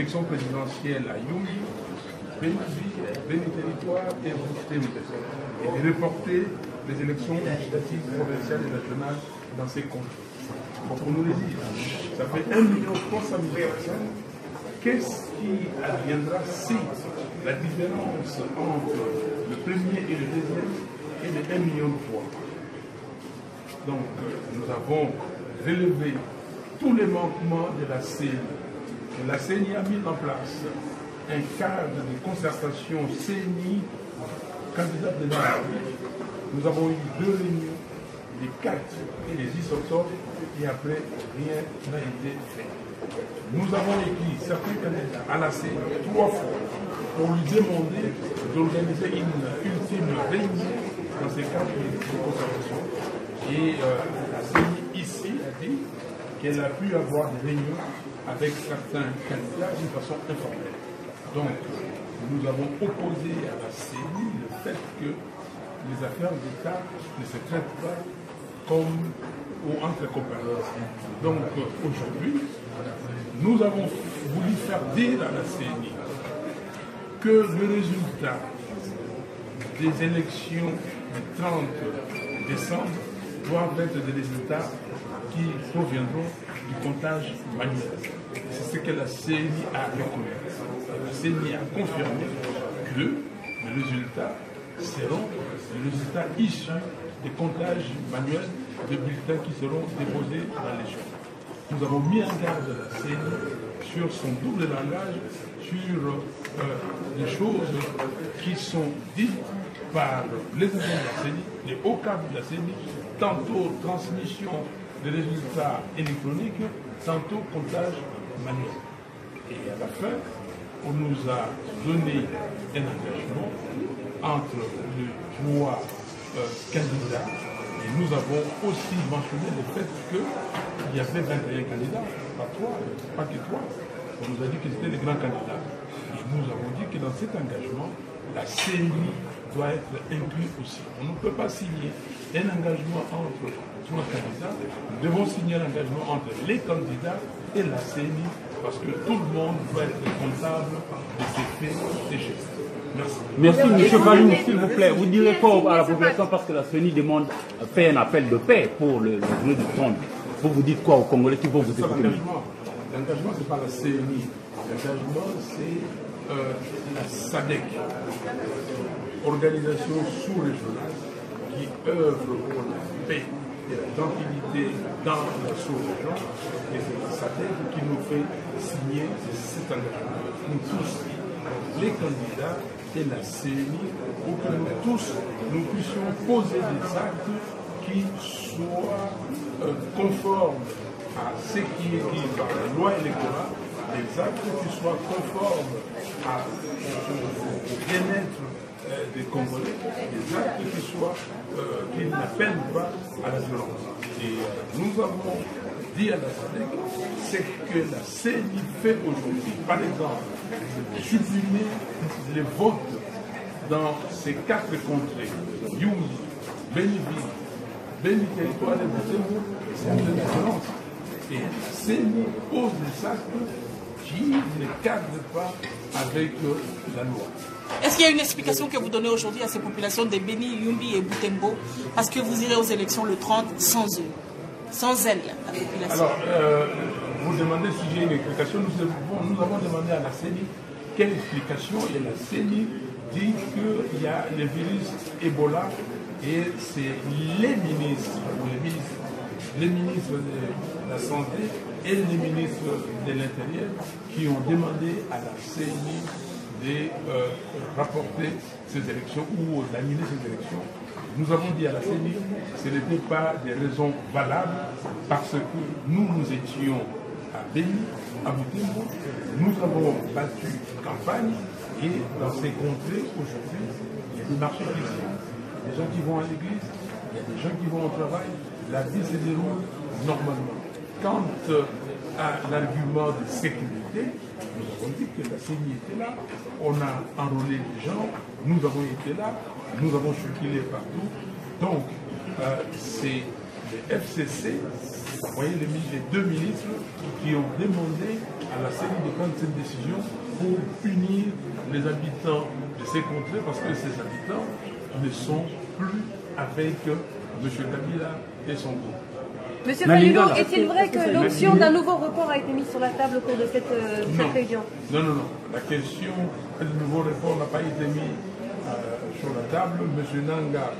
élections présidentielles à Yumbi, Béni Territoire et Boutembo, et de reporter les élections législatives provinciales et nationales dans ces contrées. Bon, pour nous le dire, ça fait 1,3 million de personnes. Qu'est-ce qui adviendra si la différence entre le premier et le deuxième est de 1 million de voix? Donc, nous avons relevé tous les manquements de la CENI. La CENI a mis en place un cadre de concertation CENI candidat de la République. Nous avons eu 2 réunions, les 4 et les 10 octobre, et après, rien n'a été fait. Nous avons écrit certains candidats à la CENI 3 fois pour lui demander d'organiser une ultime réunion dans ces cadres de concertation. Et la CENI ici a dit qu'elle a pu avoir des réunions avec certains candidats d'une façon informelle. Donc, nous avons opposé à la CENI le fait que les affaires d'État ne se traitent pas comme ou entre copains. Donc, aujourd'hui, nous avons voulu faire dire à la CENI que le résultat des élections du 30 décembre doivent être des résultats qui proviendront du comptage manuel. C'est ce que la CENI a reconnu. La CENI a confirmé que les résultats seront les résultats issus des comptages manuels de bulletins qui seront déposés dans les jours. Nous avons mis en garde la CENI sur son double langage, sur les choses qui sont dites par les agents de la CENI, les hauts cadres de la CENI, tantôt transmission des résultats électroniques, tantôt comptage manuel. Et à la fin, on nous a donné un engagement entre les 3 candidats. Et nous avons aussi mentionné le fait qu'il y avait 21 candidats, pas que 3. On nous a dit que c'était les grands candidats. Et nous avons dit que dans cet engagement, la CENI doit être inclue aussi. On ne peut pas signer un engagement entre 3 candidats. Nous devons signer un engagement entre les candidats et la CENI parce que tout le monde doit être comptable de ces faits et gestes. Merci. Merci, M. Valou, s'il vous plaît. Vous direz quoi à la population parce que la CENI fait un appel de paix pour le journée du 30. Vous dites quoi aux Congolais qui vont vous écouter? L'engagement, ce n'est pas la CENI. L'engagement, c'est la SADC, organisation sous-régionale qui œuvre pour la paix et la tranquillité dans la sous-région. Et c'est la SADC qui nous fait signer cet engagement. Nous tous, les candidats et la CENI, pour que nous tous, nous puissions poser des actes qui soient conformes à ce qui est dit par la loi électorale, des actes qui soient conformes au bien-être des Congolais, des actes qui n'appellent pas à la violence. Et nous avons dit à la SADC ce que la CENI fait aujourd'hui. Par exemple, supprimer les votes dans ces 4 contrées, Yumbi, Béni-Ville, Béni Territoire et Boutembo, c'est un de la violence. Et la CENI pose des actes qui ne cadrent pas avec la loi. Est-ce qu'il y a une explication que vous donnez aujourd'hui à ces populations de Béni, Yumbi et Boutembo parce que vous irez aux élections le 30 sans eux, sans elle, la population? Alors, vous demandez si j'ai une explication. Nous avons demandé à la CENI quelle explication, et la CENI dit qu'il y a le virus Ebola et c'est les ministres de la Santé et les ministres de l'Intérieur qui ont demandé à la CENI de rapporter ces élections ou d'annuler ces élections. Nous avons dit à la CENI que ce n'était pas des raisons valables parce que nous étions à Béni, à Boutembo, nous avons battu campagne et dans ces contrées aujourd'hui, il y a des marchés chrétiens, des gens qui vont à l'église, il y a des gens qui vont au travail, la vie se déroule normalement. Quant à l'argument de sécurité, nous avons dit que la CENI était là, on a enrôlé les gens, nous avons été là, nous avons circulé partout. Donc, c'est les FCC, vous voyez les deux ministres qui ont demandé à la CENI de prendre cette décision pour punir les habitants de ces contrées parce que ces habitants ne sont plus avec M. Kabila et son groupe. Monsieur Fayulu, est-il vrai que l'option d'un nouveau report a été mise sur la table au cours de cette réunion? Non. La question du nouveau report n'a pas été mise sur la table. M. Nanga,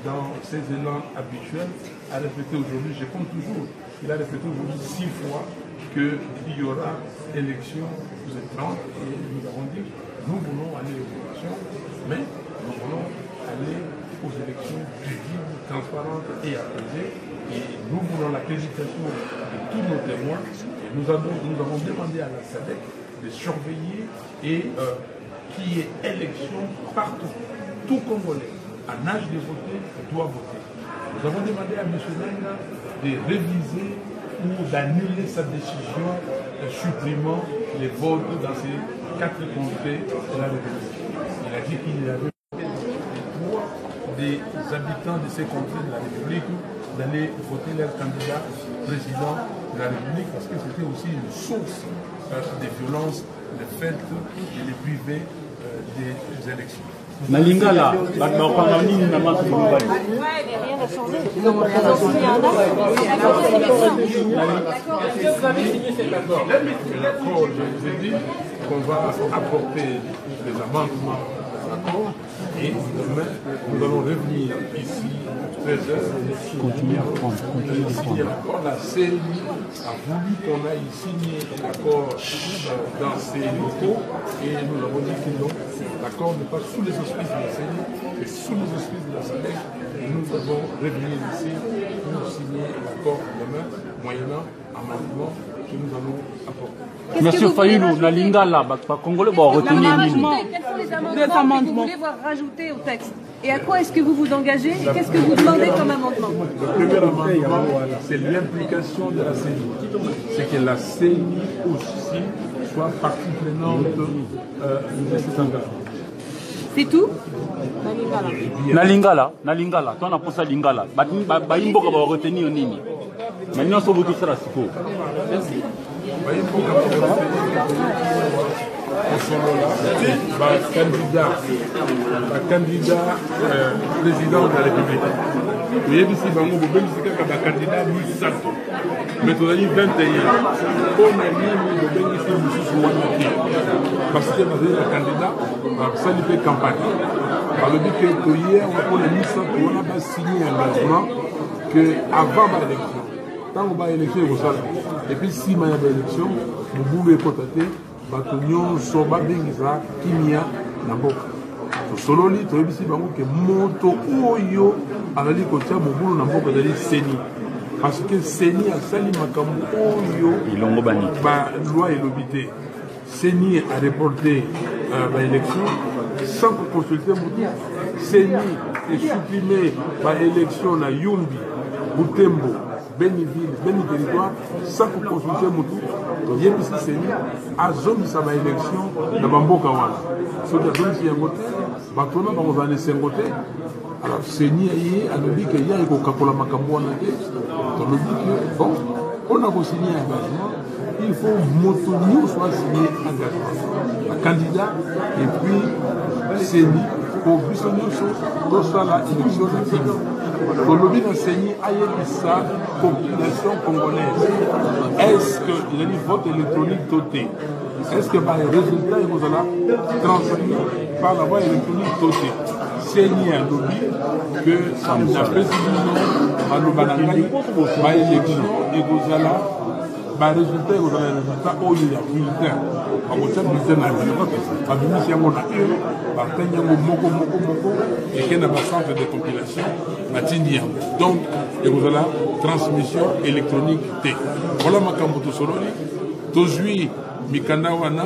dans ses élans habituels, a répété aujourd'hui, je compte toujours, il a répété aujourd'hui 6 fois qu'il y aura élection le 30 et nous avons dit nous voulons aller aux élections, mais nous voulons aller aux élections libres, transparentes et apaisées. Et nous voulons la qualification de tous nos témoins. Et nous avons demandé à la SADC de surveiller et qu'il y ait élection partout. Tout Congolais, en âge de voter, doit voter. Nous avons demandé à M. Nanga de réviser ou d'annuler sa décision supprimant les votes dans ces 4 contrées de la République. Il a dit qu'il y avait le droit des habitants de ces contrées de la République d'aller voter leur candidat président de la République parce que c'était aussi une source de violence, le fait de les priver des élections. Nalingala, rien n'a changé. Ils ont signé un L'accord, je vous ai dit qu'on va apporter les amendements à l'accord et demain, nous allons revenir ici à 13h. Continuez à prendre. La CENI a voulu qu'on aille signer l'accord dans ces locaux et nous avons dit que non, l'accord n'est pas sous les auspices de la CENI, mais sous les auspices de la SADC. Nous allons revenir ici pour signer l'accord demain, moyennant amendement que nous allons apporter. Monsieur Fayulu, la Lingala, Congolais vont retenir quels sont les amendements que vous voulez voir rajoutés au texte? Et à quoi est-ce que vous vous engagez? Et qu'est-ce que vous demandez comme amendement? Le premier amendement, c'est l'implication de la CENI. C'est que la CENI aussi soit partie prenante de cet engagement. C'est tout? Nalingala, toi on a posé à Lingala. Baimboka va retenir nini. Maintenant, on va tout ça. Merci. Candidat président de la République. Vous avez ici, vous candidat Misato. Mais vous avez 21 ans. On a mis parce que vous avez un candidat, ça lui fait campagne. Par le but que hier, on a mis ça, on a signé un engagement qu'avant l'élection. Tant qu'on va à l'élection, il faut ça. Et puis, si il y a une élection, vous pouvez constater que soba bengiza kimia na mboka. Sololi, tu as dit que moto oyo alali kotia mobulu na mboka dali CENI. Parce que CENI a sali makambo oyo ilongo bani. Ba loi et l'obité. CENI a reporté l'élection sans consulter Moutou. CENI a supprimé l'élection na Yumbi, Butembo. Béniville, Béni-Territoire, sans consulter Moutou, donc il y a ici CENI, à zone ça va élection dans Bamboka Wana. Sur la zone qui est à côté, Batona va laisser à côté. Alors CENI a dit qu'il y a un Kapola Makambo en été. Donc on dit que bon, on a signé un engagement, il faut Moutou nous soit signé un engagement. Un candidat et puis CENI pour que soit la élection de Kimi. Le lobby d'enseigner à sa population congolaise. Est-ce que le vote électronique doté? Est-ce que par les résultats, il vous allez transmis par la voie électronique dotée? C'est un lobby que la présidence à l'Obanangaï, par l'élection, et vous allez. Par résultat, vous avez un résultat où il y a bulletin. Par contre, bulletin à la bulletin, on a eu, par tenir moko, et qu'il y a un centre de compilation, donc, vous avez la transmission électronique T. Voilà ma camboto sololi. Tozui, Mikanawana,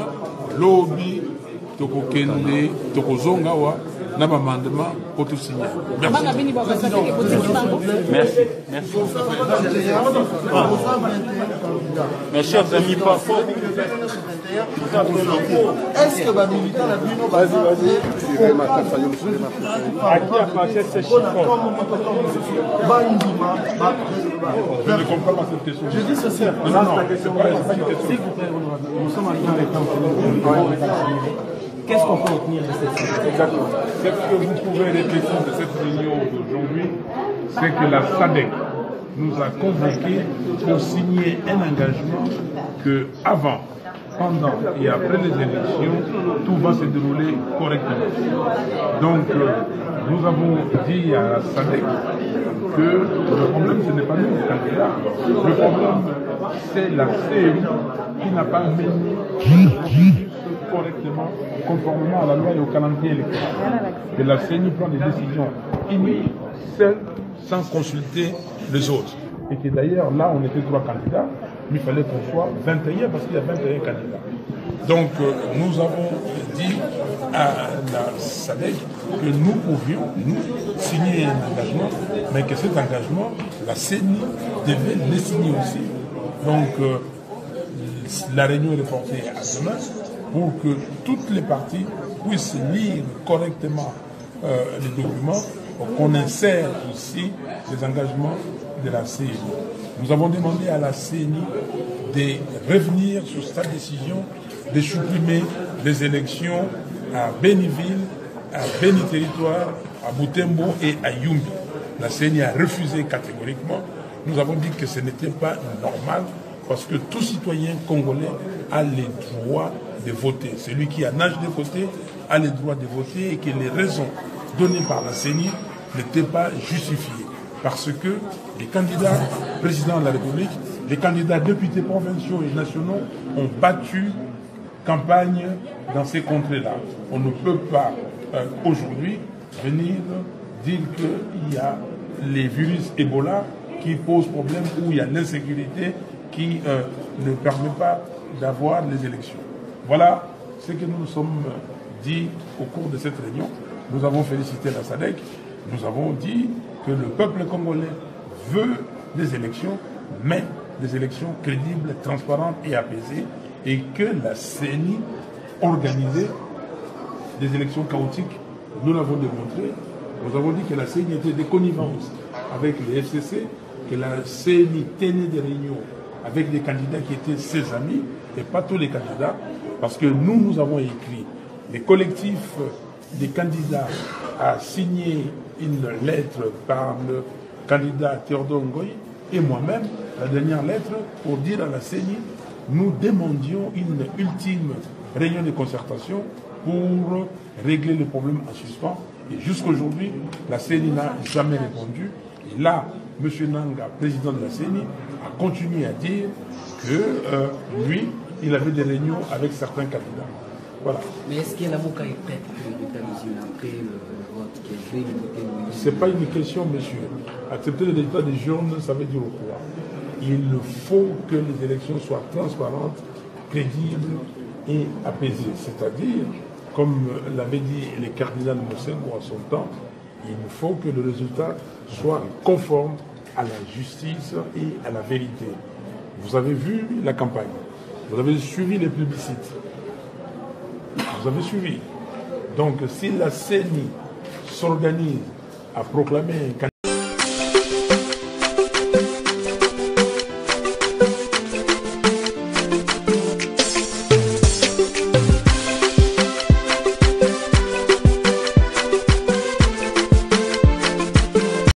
lobby, Tokokende, Tokozongawa, Nabamandema, pour tout signer. Merci. Merci. Mes chers amis, parfois. Est-ce que les militants la Bino je ne comprends pas cette question. Je dis ceci. S'il vous plaît, nous sommes en train de temps. Qu'est-ce qu'on peut retenir de cette réunion? Exactement. Ce que vous pouvez répéter de cette réunion d'aujourd'hui, c'est que la SADC nous a convoqués pour signer un engagement que avant, pendant et après les élections, tout va se dérouler correctement. Donc, nous avons dit à la SADC que le problème, ce n'est pas nous, les candidats. Le problème, c'est la CENI qui n'a pas mené correctement, conformément à la loi et au calendrier électoral. Que la CENI prend des décisions uniques, seules, sans consulter les autres. Et que d'ailleurs, là, on était 3 candidats, mais il fallait qu'on soit 21 parce qu'il y a 21 candidats. Donc, nous avons dit à la SADC que nous pouvions, nous, signer un engagement, mais que cet engagement, la CENI devait le signer aussi. Donc, la réunion est reportée à demain pour que toutes les parties puissent lire correctement les documents, qu'on insère aussi les engagements de la CENI. Nous avons demandé à la CENI de revenir sur sa décision de supprimer les élections à Béniville, à Béni Territoire, à Butembo et à Yumbi. La CENI a refusé catégoriquement. Nous avons dit que ce n'était pas normal parce que tout citoyen congolais a les droits de voter. Celui qui a l'âge de voter a les droits de voter et que les raisons données par la CENI n'étaient pas justifiées. Parce que les candidats présidents de la République, les candidats députés provinciaux et nationaux ont battu campagne dans ces contrées-là. On ne peut pas aujourd'hui venir dire qu'il y a les virus Ebola qui posent problème ou il y a l'insécurité qui ne permet pas d'avoir les élections. Voilà ce que nous nous sommes dit au cours de cette réunion. Nous avons félicité la SADC. Nous avons dit que le peuple congolais veut des élections, mais des élections crédibles, transparentes et apaisées, et que la CENI organisait des élections chaotiques. Nous l'avons démontré. Nous avons dit que la CENI était des connivences avec les FCC, que la CENI tenait des réunions avec des candidats qui étaient ses amis, et pas tous les candidats, parce que nous avons écrit, les collectifs des candidats a signé une lettre par le candidat Théodore Ngoï et moi-même, la dernière lettre, pour dire à la CENI, nous demandions une ultime réunion de concertation pour régler le problème en suspens. Et jusqu'aujourd'hui, la CENI n'a jamais répondu. Et là, M. Nanga, président de la CENI, a continué à dire que lui, il avait des réunions avec certains candidats. Voilà. Mais est-ce que la MOCA est prête pour après le vote? Ce n'est pas une question, monsieur. Accepter le résultat des journaux, ça veut dire quoi? Il faut que les élections soient transparentes, crédibles et apaisées. C'est-à-dire, comme l'avait dit le cardinal Mosengo à son temps, il faut que le résultat soit conforme à la justice et à la vérité. Vous avez vu la campagne, vous avez suivi les publicités, vous avez suivi. Donc, si la CENI s'organise à proclamer un